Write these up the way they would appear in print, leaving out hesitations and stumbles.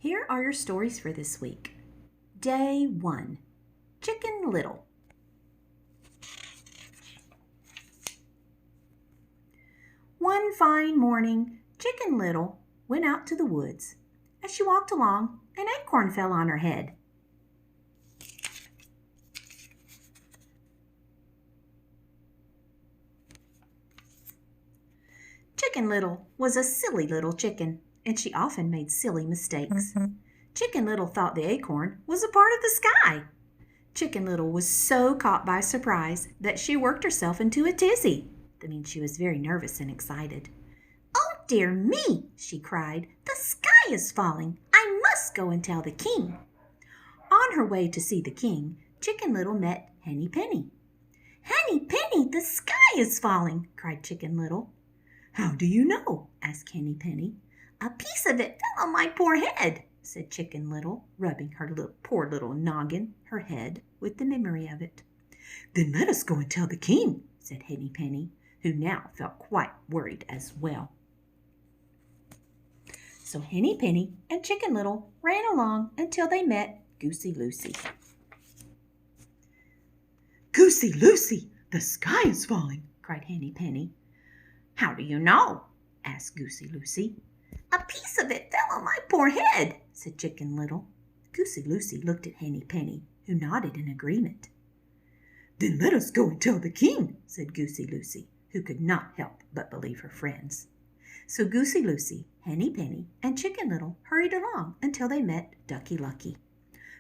Here are your stories for this week. Day 1, Chicken Little. One fine morning, Chicken Little went out to the woods. As she walked along, an acorn fell on her head. Chicken Little was a silly little chicken, and she often made silly mistakes. Chicken Little thought the acorn was a part of the sky. Chicken Little was so caught by surprise that she worked herself into a tizzy. That means she was very nervous and excited. "Oh, dear me," she cried. "The sky is falling. I must go and tell the king." On her way to see the king, Chicken Little met Henny Penny. "Henny Penny, the sky is falling," cried Chicken Little. "How do you know?" asked Henny Penny. "A piece of it fell on my poor head," said Chicken Little, rubbing her poor little noggin, her head, with the memory of it. "Then let us go and tell the king," said Henny Penny, who now felt quite worried as well. So Henny Penny and Chicken Little ran along until they met Goosey Lucy. "Goosey Lucy, the sky is falling," cried Henny Penny. "How do you know?" asked Goosey Lucy. "A piece of it fell on my poor head," said Chicken Little. Goosey Lucy looked at Henny Penny, who nodded in agreement. "Then let us go and tell the king," said Goosey Lucy, who could not help but believe her friends. So Goosey Lucy, Henny Penny, and Chicken Little hurried along until they met Ducky Lucky.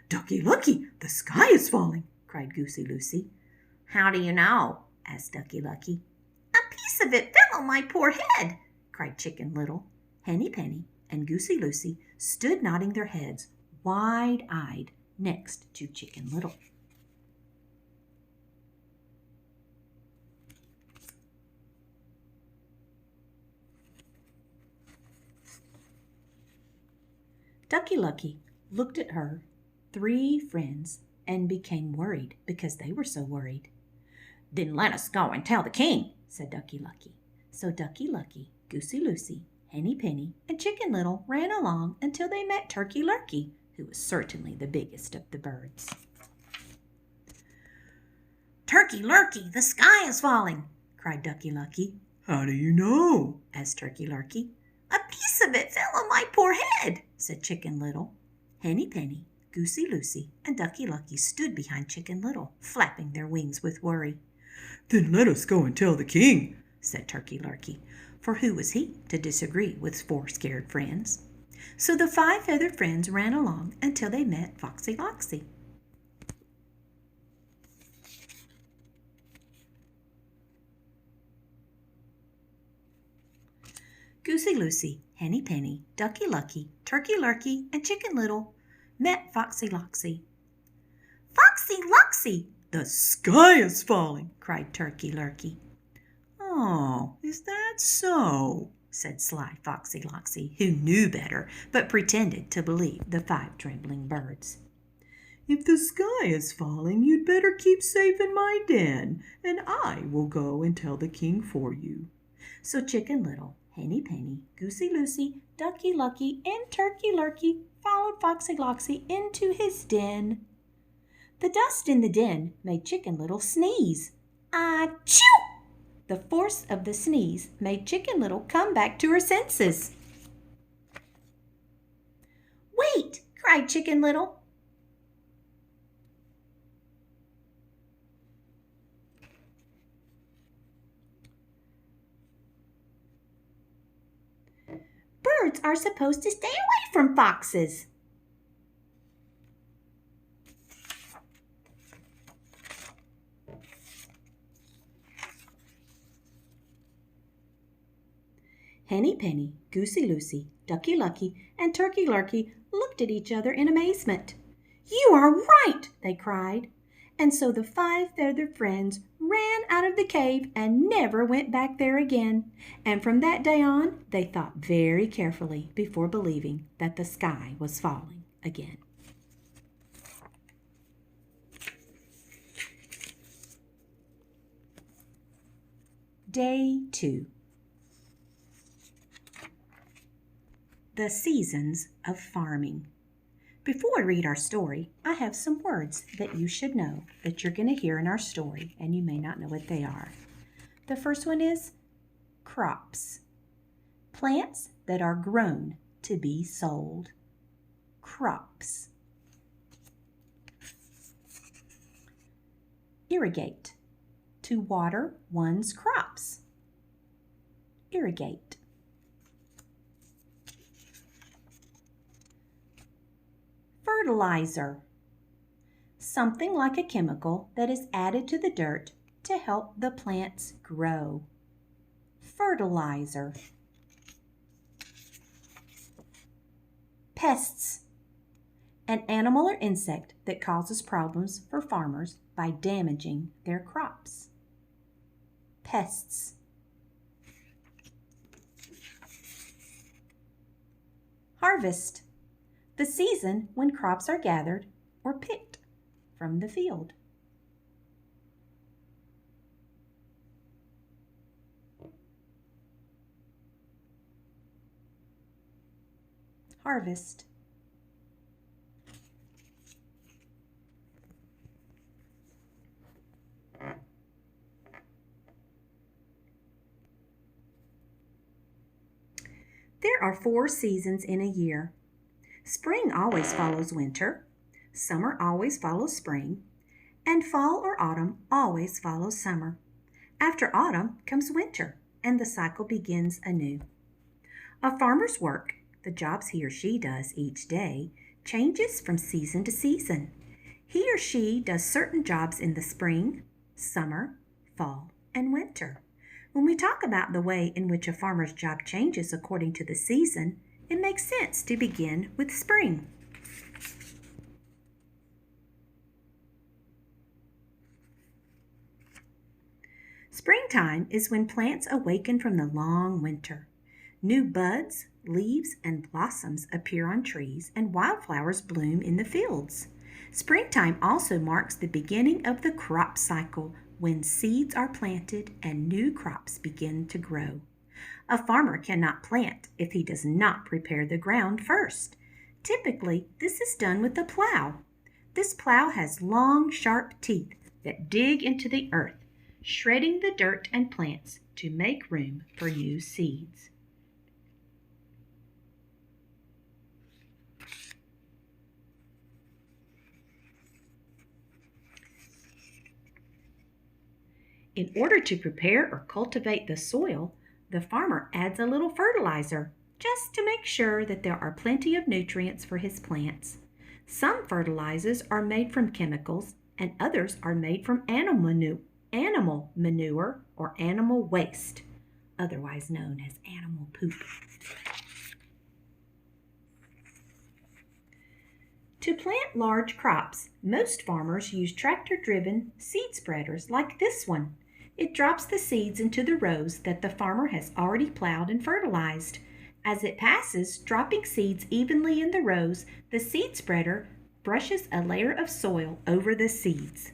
"Ducky Lucky, the sky is falling," cried Goosey Lucy. "How do you know?" asked Ducky Lucky. "A piece of it fell on my poor head," cried Chicken Little. Henny Penny and Goosey Lucy stood nodding their heads, wide-eyed, next to Chicken Little. Ducky Lucky looked at her 3 friends and became worried because they were so worried. "Then let us go and tell the king," said Ducky Lucky. So Ducky Lucky, Goosey Lucy, Henny Penny, and Chicken Little ran along until they met Turkey Lurkey, who was certainly the biggest of the birds. "Turkey Lurkey, the sky is falling," cried Ducky Lucky. "How do you know?" asked Turkey Lurkey. "A piece of it fell on my poor head," said Chicken Little. Henny Penny, Goosey Lucy, and Ducky Lucky stood behind Chicken Little, flapping their wings with worry. "Then let us go and tell the king," said Turkey Lurkey, for who was he to disagree with 4 scared friends? So the 5 feathered friends ran along until they met Foxy Loxy. Goosey Lucy, Henny Penny, Ducky Lucky, Turkey Lurkey, and Chicken Little met Foxy Loxy. "Foxy Loxy, the sky is falling," cried Turkey Lurkey. "Oh, is that so?" said sly Foxy Loxy, who knew better, but pretended to believe the 5 trembling birds. "If the sky is falling, you'd better keep safe in my den, and I will go and tell the king for you." So Chicken Little, Henny Penny, Goosey Lucy, Ducky Lucky, and Turkey Lurkey followed Foxy Loxy into his den. The dust in the den made Chicken Little sneeze. "Achoo!" The force of the sneeze made Chicken Little come back to her senses. "Wait!" cried Chicken Little. "Birds are supposed to stay away from foxes." Henny Penny, Goosey Lucy, Ducky Lucky, and Turkey Lurkey looked at each other in amazement. "You are right!" they cried. And so the 5 feathered friends ran out of the cave and never went back there again. And from that day on, they thought very carefully before believing that the sky was falling again. Day 2. The seasons of farming. Before we read our story, I have some words that you should know that you're going to hear in our story, and you may not know what they are. The first one is crops. Plants that are grown to be sold. Crops. Irrigate. To water one's crops. Irrigate. Fertilizer. Something like a chemical that is added to the dirt to help the plants grow. Fertilizer. Pests. An animal or insect that causes problems for farmers by damaging their crops. Pests. Harvest. The season when crops are gathered or picked from the field. Harvest. There are 4 seasons in a year. Spring always follows winter, summer always follows spring, and fall or autumn always follows summer. After autumn comes winter, and the cycle begins anew. A farmer's work, the jobs he or she does each day, changes from season to season. He or she does certain jobs in the spring, summer, fall, and winter. When we talk about the way in which a farmer's job changes according to the season, it makes sense to begin with spring. Springtime is when plants awaken from the long winter. New buds, leaves, and blossoms appear on trees, and wildflowers bloom in the fields. Springtime also marks the beginning of the crop cycle, when seeds are planted and new crops begin to grow. A farmer cannot plant if he does not prepare the ground first. Typically, this is done with a plow. This plow has long, sharp teeth that dig into the earth, shredding the dirt and plants to make room for new seeds. In order to prepare or cultivate the soil, the farmer adds a little fertilizer just to make sure that there are plenty of nutrients for his plants. Some fertilizers are made from chemicals and others are made from animal manure or animal waste, otherwise known as animal poop. To plant large crops, most farmers use tractor-driven seed spreaders like this one. It drops the seeds into the rows that the farmer has already plowed and fertilized. As it passes, dropping seeds evenly in the rows, the seed spreader brushes a layer of soil over the seeds.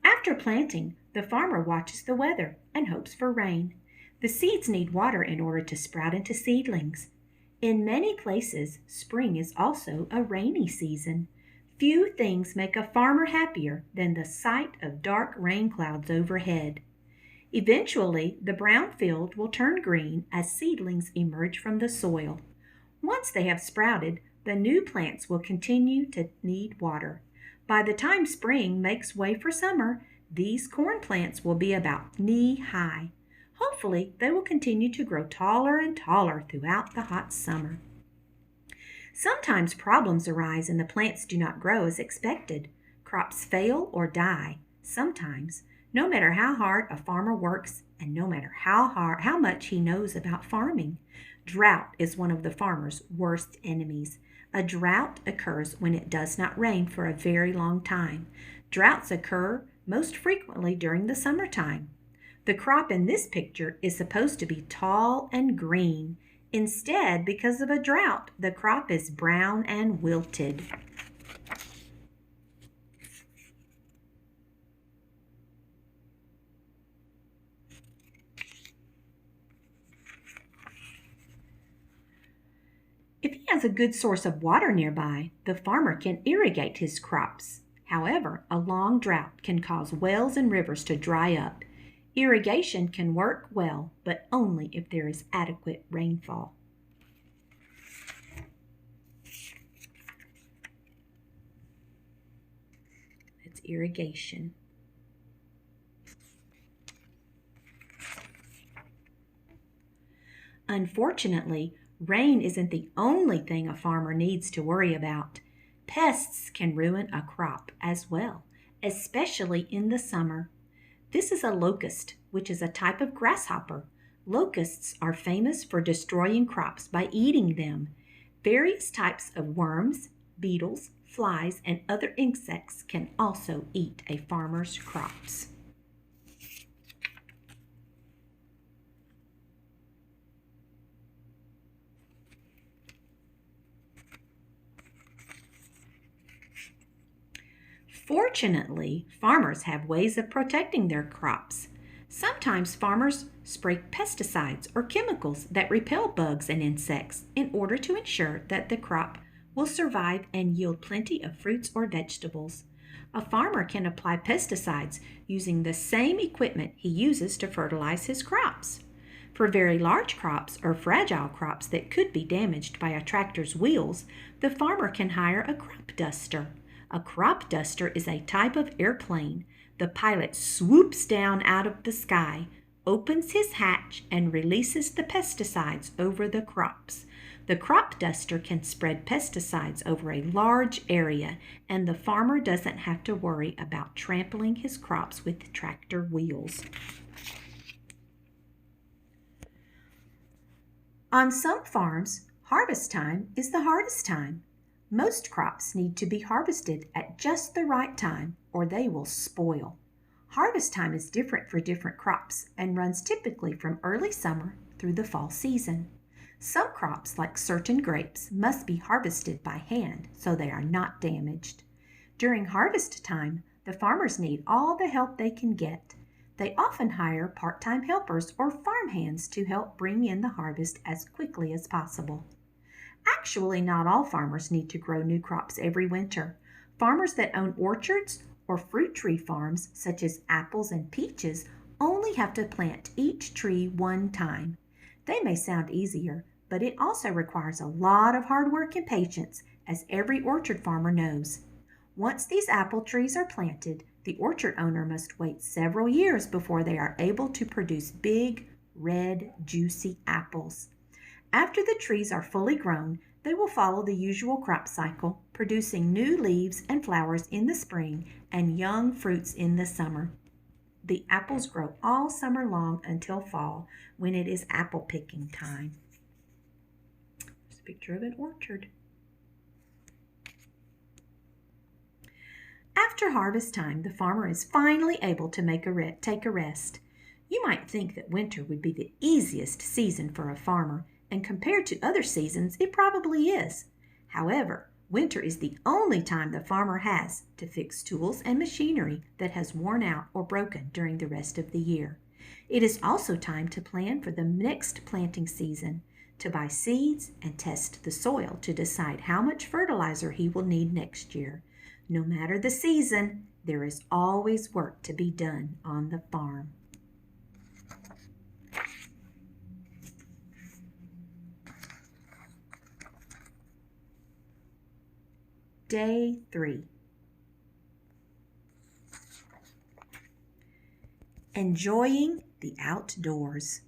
After planting, the farmer watches the weather and hopes for rain. The seeds need water in order to sprout into seedlings. In many places, spring is also a rainy season. Few things make a farmer happier than the sight of dark rain clouds overhead. Eventually, the brown field will turn green as seedlings emerge from the soil. Once they have sprouted, the new plants will continue to need water. By the time spring makes way for summer, these corn plants will be about knee-high. Hopefully, they will continue to grow taller and taller throughout the hot summer. Sometimes problems arise and the plants do not grow as expected. Crops fail or die. Sometimes, no matter how hard a farmer works and no matter how much he knows about farming, drought is one of the farmer's worst enemies. A drought occurs when it does not rain for a very long time. Droughts occur most frequently during the summertime. The crop in this picture is supposed to be tall and green. Instead, because of a drought, the crop is brown and wilted. If he has has a good source of water nearby, the farmer can irrigate his crops. However, a long drought can cause wells and rivers to dry up. Irrigation can work well, but only if there is adequate rainfall. That's irrigation. Unfortunately, rain isn't the only thing a farmer needs to worry about. Pests can ruin a crop as well, especially in the summer. This is a locust, which is a type of grasshopper. Locusts are famous for destroying crops by eating them. Various types of worms, beetles, flies, and other insects can also eat a farmer's crops. Fortunately, farmers have ways of protecting their crops. Sometimes farmers spray pesticides or chemicals that repel bugs and insects in order to ensure that the crop will survive and yield plenty of fruits or vegetables. A farmer can apply pesticides using the same equipment he uses to fertilize his crops. For very large crops or fragile crops that could be damaged by a tractor's wheels, the farmer can hire a crop duster. A crop duster is a type of airplane. The pilot swoops down out of the sky, opens his hatch, and releases the pesticides over the crops. The crop duster can spread pesticides over a large area, and the farmer doesn't have to worry about trampling his crops with tractor wheels. On some farms, harvest time is the hardest time. Most crops need to be harvested at just the right time or they will spoil. Harvest time is different for different crops and runs typically from early summer through the fall season. Some crops, like certain grapes, must be harvested by hand so they are not damaged. During harvest time, the farmers need all the help they can get. They often hire part-time helpers or farmhands to help bring in the harvest as quickly as possible. Actually, not all farmers need to grow new crops every winter. Farmers that own orchards or fruit tree farms, such as apples and peaches, only have to plant each tree one time. They may sound easier, but it also requires a lot of hard work and patience, as every orchard farmer knows. Once these apple trees are planted, the orchard owner must wait several years before they are able to produce big, red, juicy apples. After the trees are fully grown, they will follow the usual crop cycle, producing new leaves and flowers in the spring and young fruits in the summer. The apples grow all summer long until fall, when it is apple picking time. There's a picture of an orchard. After harvest time, the farmer is finally able to take a rest. You might think that winter would be the easiest season for a farmer, and compared to other seasons, it probably is. However, winter is the only time the farmer has to fix tools and machinery that has worn out or broken during the rest of the year. It is also time to plan for the next planting season, to buy seeds and test the soil to decide how much fertilizer he will need next year. No matter the season, there is always work to be done on the farm. Day 3. Enjoying the outdoors.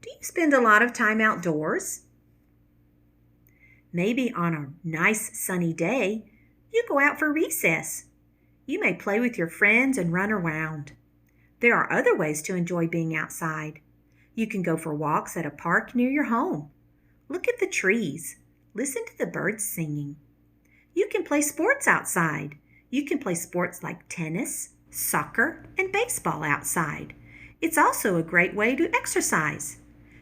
Do you spend a lot of time outdoors? Maybe on a nice sunny day, you go out for recess. You may play with your friends and run around. There are other ways to enjoy being outside. You can go for walks at a park near your home. Look at the trees. Listen to the birds singing. You can play sports outside. You can play sports like tennis, soccer, and baseball outside. It's also a great way to exercise.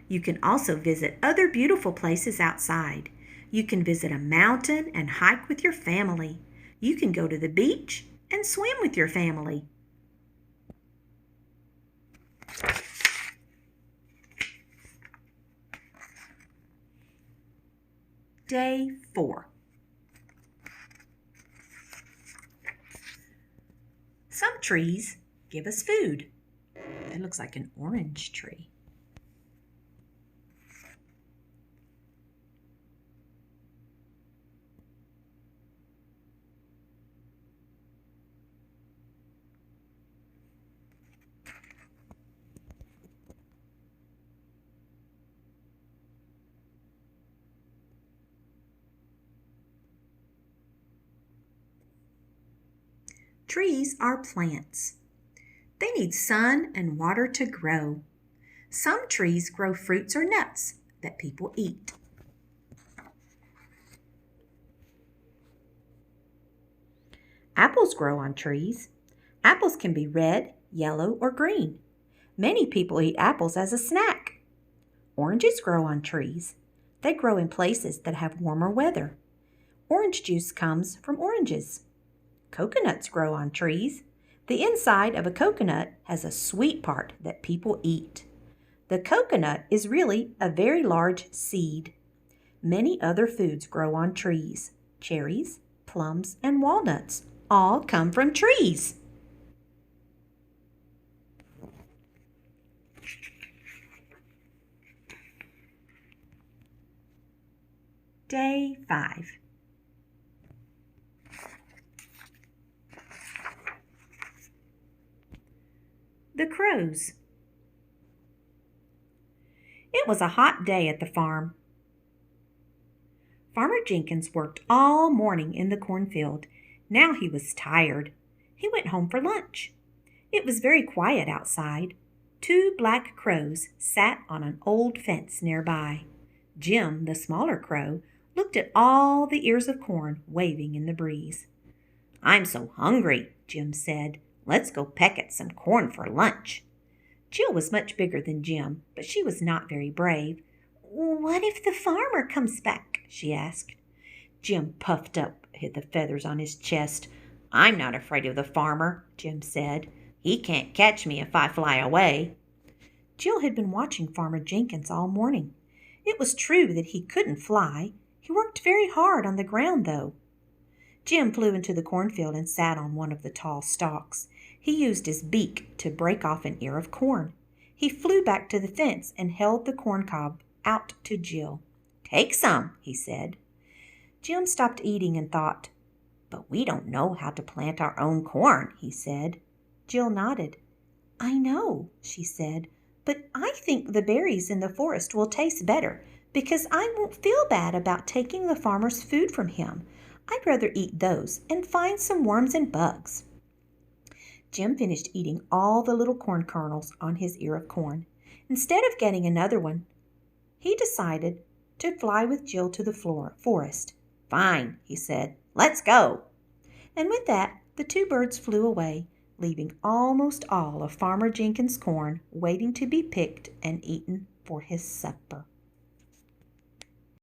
You can also visit other beautiful places outside. You can visit a mountain and hike with your family. You can go to the beach and swim with your family. Day 4. Some trees give us food. It looks like an orange tree. Trees are plants. They need sun and water to grow. Some trees grow fruits or nuts that people eat. Apples grow on trees. Apples can be red, yellow, or green. Many people eat apples as a snack. Oranges grow on trees. They grow in places that have warmer weather. Orange juice comes from oranges. Coconuts grow on trees. The inside of a coconut has a sweet part that people eat. The coconut is really a very large seed. Many other foods grow on trees. Cherries, plums, and walnuts all come from trees. Day 5. The crows. It was a hot day at the farm. Farmer Jenkins worked all morning in the cornfield. Now he was tired. He went home for lunch. It was very quiet outside. 2 black crows sat on an old fence nearby. Jim, the smaller crow, looked at all the ears of corn waving in the breeze. "I'm so hungry," Jim said. "Let's go peck at some corn for lunch." Jill was much bigger than Jim, but she was not very brave. "What if the farmer comes back?" she asked. Jim puffed up the feathers on his chest. "I'm not afraid of the farmer," Jim said. "He can't catch me if I fly away." Jill had been watching Farmer Jenkins all morning. It was true that he couldn't fly. He worked very hard on the ground, though. Jim flew into the cornfield and sat on one of the tall stalks. He used his beak to break off an ear of corn. He flew back to the fence and held the corn cob out to Jill. "Take some," he said. Jim stopped eating and thought, "But we don't know how to plant our own corn," he said. Jill nodded. "I know," she said, "but I think the berries in the forest will taste better because I won't feel bad about taking the farmer's food from him. I'd rather eat those and find some worms and bugs." Jim finished eating all the little corn kernels on his ear of corn. Instead of getting another one, he decided to fly with Jill to the forest. "Fine," he said. "Let's go." And with that, the 2 birds flew away, leaving almost all of Farmer Jenkins' corn waiting to be picked and eaten for his supper.